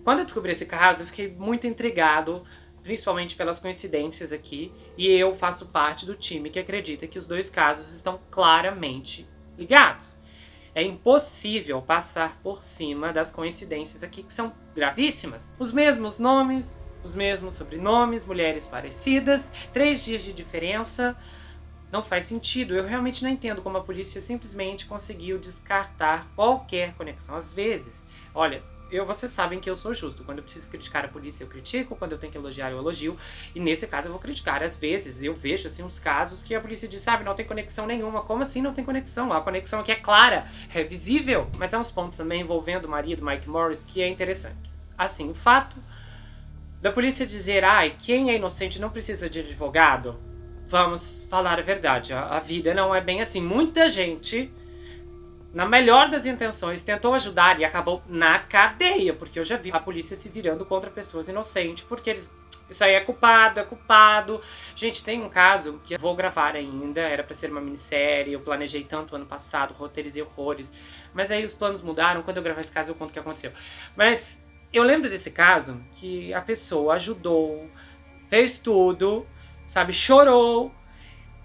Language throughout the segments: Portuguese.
Quando eu descobri esse caso, eu fiquei muito intrigado, principalmente pelas coincidências aqui, e eu faço parte do time que acredita que os dois casos estão claramente ligados. É impossível passar por cima das coincidências aqui, que são gravíssimas. Os mesmos nomes, os mesmos sobrenomes, mulheres parecidas, 3 dias de diferença. Não faz sentido. Eu realmente não entendo como a polícia simplesmente conseguiu descartar qualquer conexão. Às vezes, olha, vocês sabem que eu sou justo. Quando eu preciso criticar a polícia, eu critico. Quando eu tenho que elogiar, eu elogio. E nesse caso, eu vou criticar. Às vezes, eu vejo assim uns casos que a polícia diz, sabe, não tem conexão nenhuma. Como assim não tem conexão? A conexão aqui é clara, é visível. Mas há uns pontos também envolvendo o marido, Mike Morris, que é interessante. Assim, o fato da polícia dizer, ai, quem é inocente não precisa de advogado. Vamos falar a verdade, a vida não é bem assim. Muita gente, na melhor das intenções, tentou ajudar e acabou na cadeia, porque eu já vi a polícia se virando contra pessoas inocentes, porque eles... Isso aí é culpado, é culpado. Gente, tem um caso que eu vou gravar ainda, era pra ser uma minissérie, eu planejei tanto ano passado, roteirizei horrores, mas aí os planos mudaram, quando eu gravar esse caso eu conto o que aconteceu. Mas eu lembro desse caso, que a pessoa ajudou, fez tudo, sabe, chorou,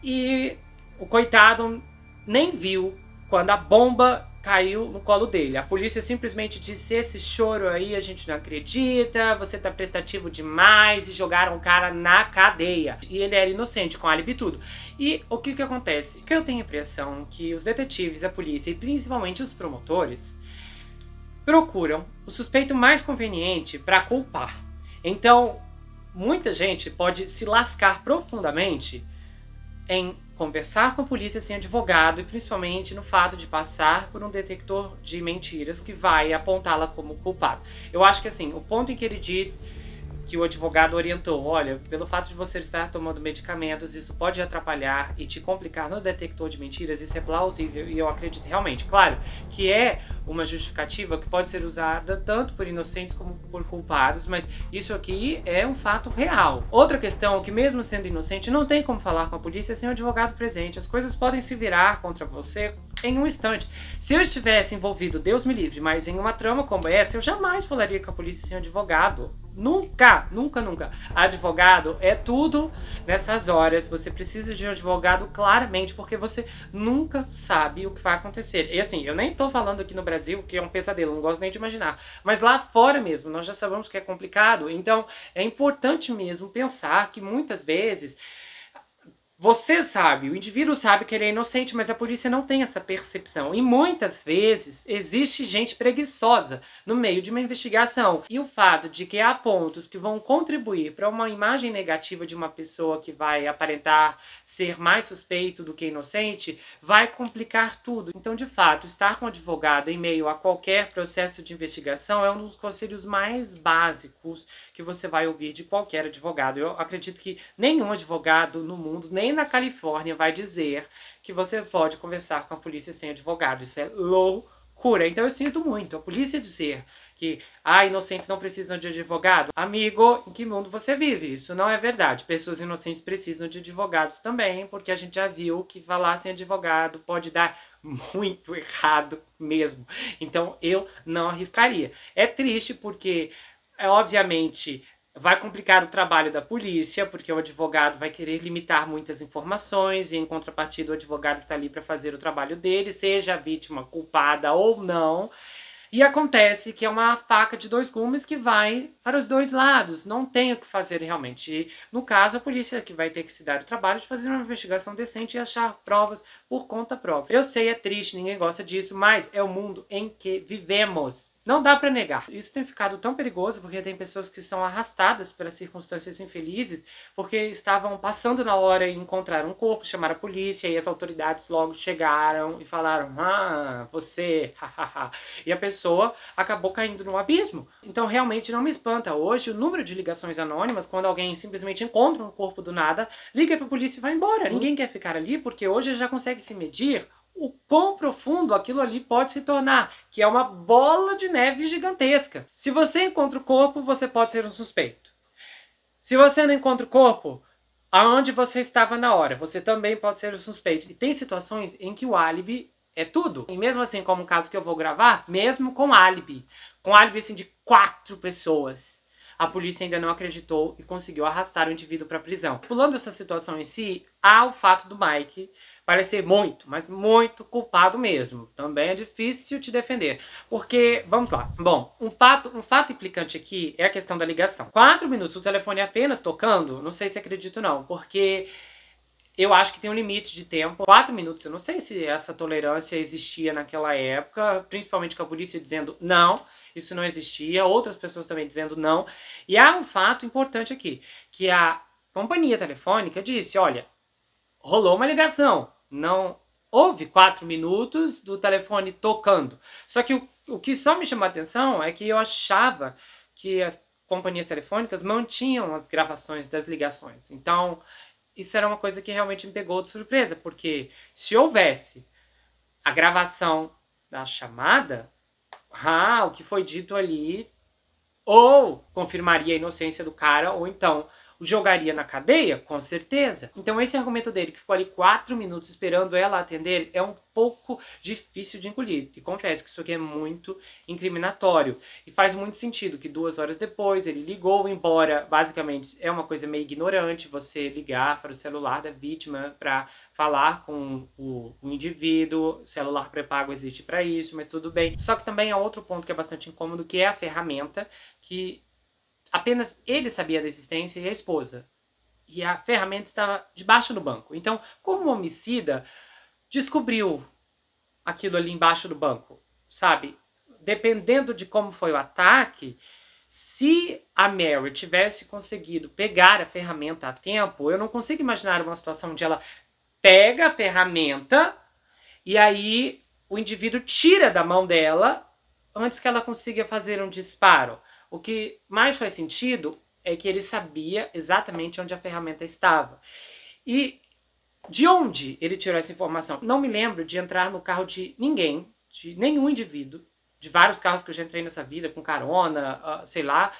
e o coitado nem viu quando a bomba caiu no colo dele. A polícia simplesmente disse, esse choro aí a gente não acredita, você tá prestativo demais, e jogaram o cara na cadeia. E ele era inocente, com álibi e tudo. E o que acontece? Que eu tenho a impressão que os detetives, a polícia e principalmente os promotores procuram o suspeito mais conveniente para culpar. Então, muita gente pode se lascar profundamente em conversar com a polícia sem advogado e principalmente no fato de passar por um detector de mentiras que vai apontá-la como culpada. Eu acho que assim, o ponto em que ele diz que o advogado orientou, olha, pelo fato de você estar tomando medicamentos, isso pode atrapalhar e te complicar no detector de mentiras, isso é plausível e eu acredito realmente. Claro que é uma justificativa que pode ser usada tanto por inocentes como por culpados, mas isso aqui é um fato real. Outra questão, que mesmo sendo inocente, não tem como falar com a polícia sem o advogado presente. As coisas podem se virar contra você em um instante. Se eu estivesse envolvido, Deus me livre, mas em uma trama como essa, eu jamais falaria com a polícia sem advogado. Nunca, nunca, nunca. Advogado é tudo nessas horas. Você precisa de um advogado claramente, porque você nunca sabe o que vai acontecer. E assim, eu nem tô falando aqui no Brasil, que é um pesadelo, não gosto nem de imaginar. Mas lá fora mesmo, nós já sabemos que é complicado. Então, é importante mesmo pensar que muitas vezes... Você sabe, o indivíduo sabe que ele é inocente, mas a polícia não tem essa percepção. E muitas vezes existe gente preguiçosa no meio de uma investigação. E o fato de que há pontos que vão contribuir para uma imagem negativa de uma pessoa que vai aparentar ser mais suspeito do que inocente, vai complicar tudo. Então, de fato, estar com um advogado em meio a qualquer processo de investigação é um dos conselhos mais básicos que você vai ouvir de qualquer advogado. Eu acredito que nenhum advogado no mundo, nem na Califórnia, vai dizer que você pode conversar com a polícia sem advogado. Isso é loucura. Então eu sinto muito. A polícia dizer que inocentes não precisam de advogado. Amigo, em que mundo você vive? Isso não é verdade. Pessoas inocentes precisam de advogados também, porque a gente já viu que falar sem advogado pode dar muito errado mesmo. Então eu não arriscaria. É triste porque, obviamente... vai complicar o trabalho da polícia, porque o advogado vai querer limitar muitas informações e, em contrapartida, o advogado está ali para fazer o trabalho dele, seja a vítima culpada ou não. E acontece que é uma faca de dois gumes que vai para os dois lados. Não tem o que fazer realmente. E, no caso, a polícia que vai ter que se dar o trabalho de fazer uma investigação decente e achar provas por conta própria. Eu sei, é triste, ninguém gosta disso, mas é o mundo em que vivemos. Não dá pra negar. Isso tem ficado tão perigoso porque tem pessoas que são arrastadas pelas circunstâncias infelizes porque estavam passando na hora e encontraram um corpo, chamaram a polícia e as autoridades logo chegaram e falaram, você, hahaha. E a pessoa acabou caindo num abismo. Então realmente não me espanta. Hoje o número de ligações anônimas, quando alguém simplesmente encontra um corpo do nada, liga pra polícia e vai embora. Ninguém quer ficar ali porque hoje já consegue se medir o quão profundo aquilo ali pode se tornar, que é uma bola de neve gigantesca. Se você encontra o corpo, você pode ser um suspeito. Se você não encontra o corpo, aonde você estava na hora, você também pode ser um suspeito. E tem situações em que o álibi é tudo. E mesmo assim, como o caso que eu vou gravar, mesmo com álibi assim de 4 pessoas, a polícia ainda não acreditou e conseguiu arrastar o indivíduo para a prisão. Pulando essa situação em si, há o fato do Mike parecer muito, mas muito culpado mesmo. Também é difícil te defender. Porque, vamos lá. Bom, um fato implicante aqui é a questão da ligação. 4 minutos, o telefone apenas tocando, não sei se acredito não, porque eu acho que tem um limite de tempo. 4 minutos, eu não sei se essa tolerância existia naquela época, principalmente com a polícia dizendo não, isso não existia, outras pessoas também dizendo não. E há um fato importante aqui, que a companhia telefônica disse, olha, rolou uma ligação, não houve 4 minutos do telefone tocando. Só que o que só me chamou a atenção é que eu achava que as companhias telefônicas mantinham as gravações das ligações. Então, isso era uma coisa que realmente me pegou de surpresa, porque se houvesse a gravação da chamada, o que foi dito ali ou confirmaria a inocência do cara, ou então o jogaria na cadeia, com certeza. Então esse argumento dele, que ficou ali 4 minutos esperando ela atender, é um pouco difícil de engolir. E confesso que isso aqui é muito incriminatório. E faz muito sentido que 2 horas depois ele ligou, embora basicamente é uma coisa meio ignorante você ligar para o celular da vítima para falar com o indivíduo. Celular pré-pago existe para isso, mas tudo bem. Só que também há outro ponto que é bastante incômodo, que é a ferramenta que apenas ele sabia da existência e a esposa. E a ferramenta estava debaixo do banco. Então, como o homicida descobriu aquilo ali embaixo do banco, sabe? Dependendo de como foi o ataque, se a Mary tivesse conseguido pegar a ferramenta a tempo, eu não consigo imaginar uma situação onde ela pega a ferramenta e aí o indivíduo tira da mão dela antes que ela consiga fazer um disparo. O que mais faz sentido é que ele sabia exatamente onde a ferramenta estava. E de onde ele tirou essa informação? Não me lembro de entrar no carro de ninguém, de nenhum indivíduo, de vários carros que eu já entrei nessa vida, com carona, sei lá,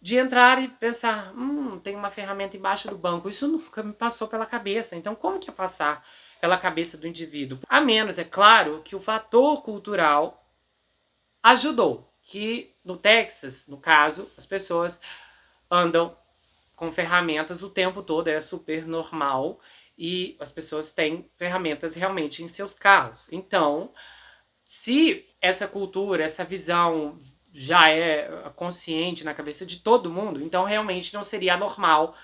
de entrar e pensar, tem uma ferramenta embaixo do banco. Isso nunca me passou pela cabeça. Então como que ia passar pela cabeça do indivíduo? A menos, é claro, que o fator cultural ajudou. Que no Texas, no caso, as pessoas andam com ferramentas o tempo todo, é super normal, e as pessoas têm ferramentas realmente em seus carros. Então, se essa cultura, essa visão já é consciente na cabeça de todo mundo, então realmente não seria anormal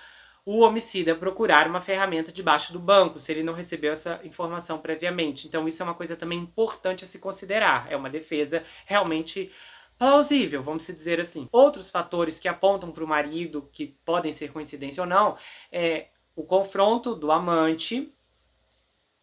o homicida procurar uma ferramenta debaixo do banco, se ele não recebeu essa informação previamente. Então isso é uma coisa também importante a se considerar. É uma defesa realmente plausível, vamos dizer assim. Outros fatores que apontam para o marido, que podem ser coincidência ou não, é o confronto do amante.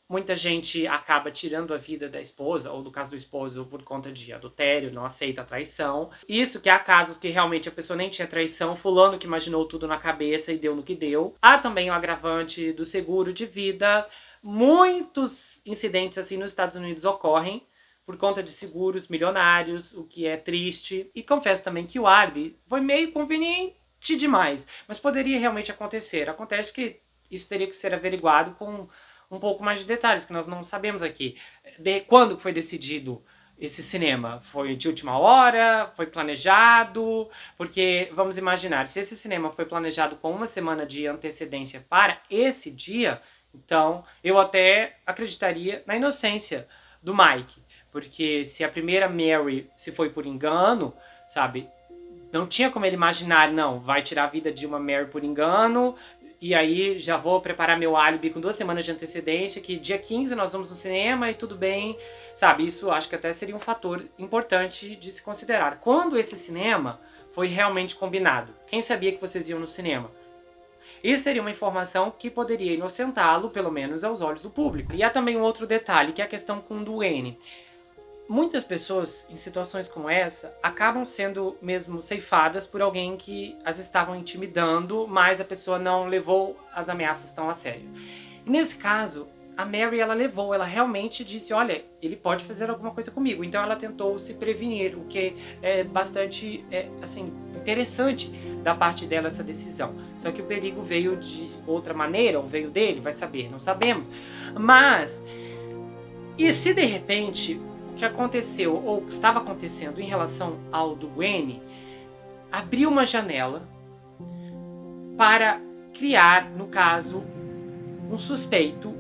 Muita gente acaba tirando a vida da esposa, ou no caso do esposo, por conta de adultério, não aceita a traição. Isso que há casos que realmente a pessoa nem tinha traição, fulano que imaginou tudo na cabeça e deu no que deu. Há também o agravante do seguro de vida. Muitos incidentes assim nos Estados Unidos ocorrem por conta de seguros milionários, o que é triste. E confesso também que o álibi foi meio conveniente demais, mas poderia realmente acontecer. Acontece que isso teria que ser averiguado com um pouco mais de detalhes, que nós não sabemos aqui. Quando foi decidido esse cinema? Foi de última hora? Foi planejado? Porque, vamos imaginar, se esse cinema foi planejado com 1 semana de antecedência para esse dia, então eu até acreditaria na inocência do Mike. Porque se a primeira Mary se foi por engano, sabe, não tinha como ele imaginar, não, vai tirar a vida de uma Mary por engano, e aí já vou preparar meu álibi com 2 semanas de antecedência, que dia 15 nós vamos no cinema e tudo bem, sabe? Isso acho que até seria um fator importante de se considerar. Quando esse cinema foi realmente combinado? Quem sabia que vocês iam no cinema? Isso seria uma informação que poderia inocentá-lo, pelo menos aos olhos do público. E há também um outro detalhe, que é a questão com o Duane. Muitas pessoas, em situações como essa, acabam sendo mesmo ceifadas por alguém que as estavam intimidando, mas a pessoa não levou as ameaças tão a sério. E nesse caso, a Mary, ela realmente disse, olha, ele pode fazer alguma coisa comigo. Então ela tentou se prevenir, o que é bastante, assim, interessante da parte dela essa decisão. Só que o perigo veio de outra maneira, ou veio dele, vai saber, não sabemos. Mas E se de repente o que aconteceu ou o que estava acontecendo em relação ao Duane abriu uma janela para criar, no caso, um suspeito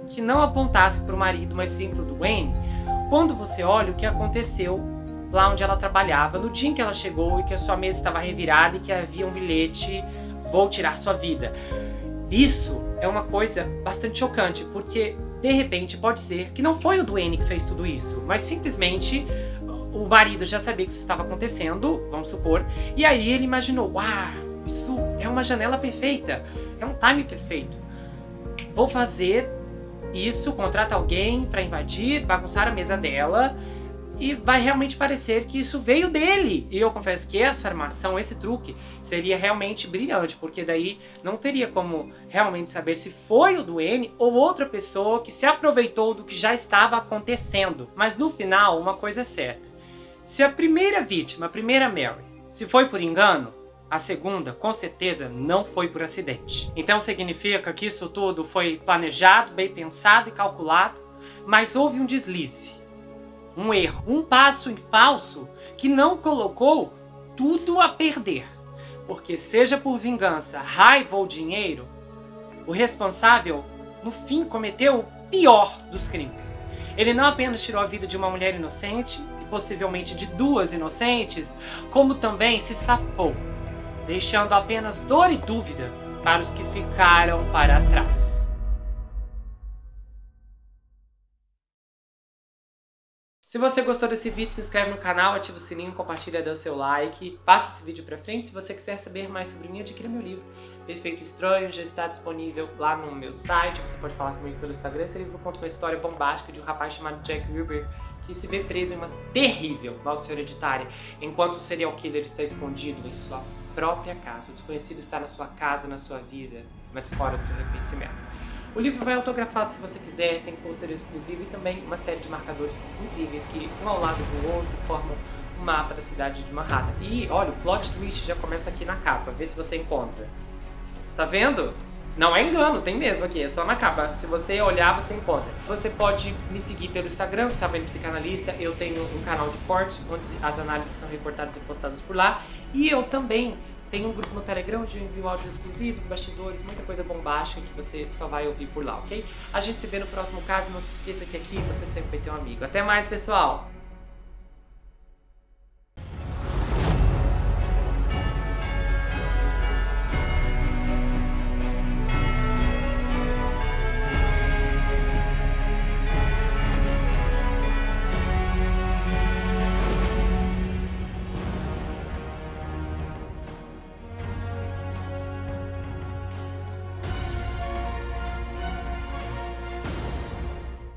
que não apontasse para o marido, mas sim para o Duane, quando você olha o que aconteceu lá onde ela trabalhava, no dia em que ela chegou e que a sua mesa estava revirada e que havia um bilhete: vou tirar sua vida. Isso é uma coisa bastante chocante, porque de repente pode ser que não foi o Duane que fez tudo isso, mas simplesmente o marido já sabia que isso estava acontecendo, vamos supor, e aí ele imaginou: uau, isso é uma janela perfeita, é um time perfeito. Vou fazer isso, contrata alguém para invadir, bagunçar a mesa dela, e vai realmente parecer que isso veio dele. E eu confesso que essa armação, esse truque, seria realmente brilhante, porque daí não teria como realmente saber se foi o Duane ou outra pessoa que se aproveitou do que já estava acontecendo. Mas no final, uma coisa é certa: se a primeira vítima, a primeira Mary, se foi por engano, a segunda, com certeza, não foi por acidente. Então significa que isso tudo foi planejado, bem pensado e calculado, mas houve um deslize, um erro, um passo em falso que não colocou tudo a perder. Porque seja por vingança, raiva ou dinheiro, o responsável, no fim, cometeu o pior dos crimes. Ele não apenas tirou a vida de uma mulher inocente, e possivelmente de duas inocentes, como também se safou, deixando apenas dor e dúvida para os que ficaram para trás. Se você gostou desse vídeo, se inscreve no canal, ativa o sininho, compartilha, dá o seu like, passa esse vídeo pra frente. Se você quiser saber mais sobre mim, adquira meu livro Perfeito Estranho, já está disponível lá no meu site. Você pode falar comigo pelo Instagram. Esse livro conta uma história bombástica de um rapaz chamado Jack Ruby, que se vê preso em uma terrível maldição hereditária, enquanto o serial killer está escondido em sua própria casa. O desconhecido está na sua casa, na sua vida, mas fora do seu reconhecimento. O livro vai autografado se você quiser, tem pôster exclusivo e também uma série de marcadores incríveis que, um ao lado do outro, formam um mapa da cidade de Manhattan. E olha, o plot twist já começa aqui na capa, vê se você encontra. Tá vendo? Não é engano, tem mesmo aqui, é só na capa. Se você olhar, você encontra. Você pode me seguir pelo Instagram, Gustavo N Psicanalista. Eu tenho um canal de cortes, onde as análises são recortadas e postadas por lá. E eu também tenho um grupo no Telegram, onde eu envio áudios exclusivos, bastidores, muita coisa bombástica que você só vai ouvir por lá, ok? A gente se vê no próximo caso. Não se esqueça que aqui você sempre vai ter um amigo. Até mais, pessoal!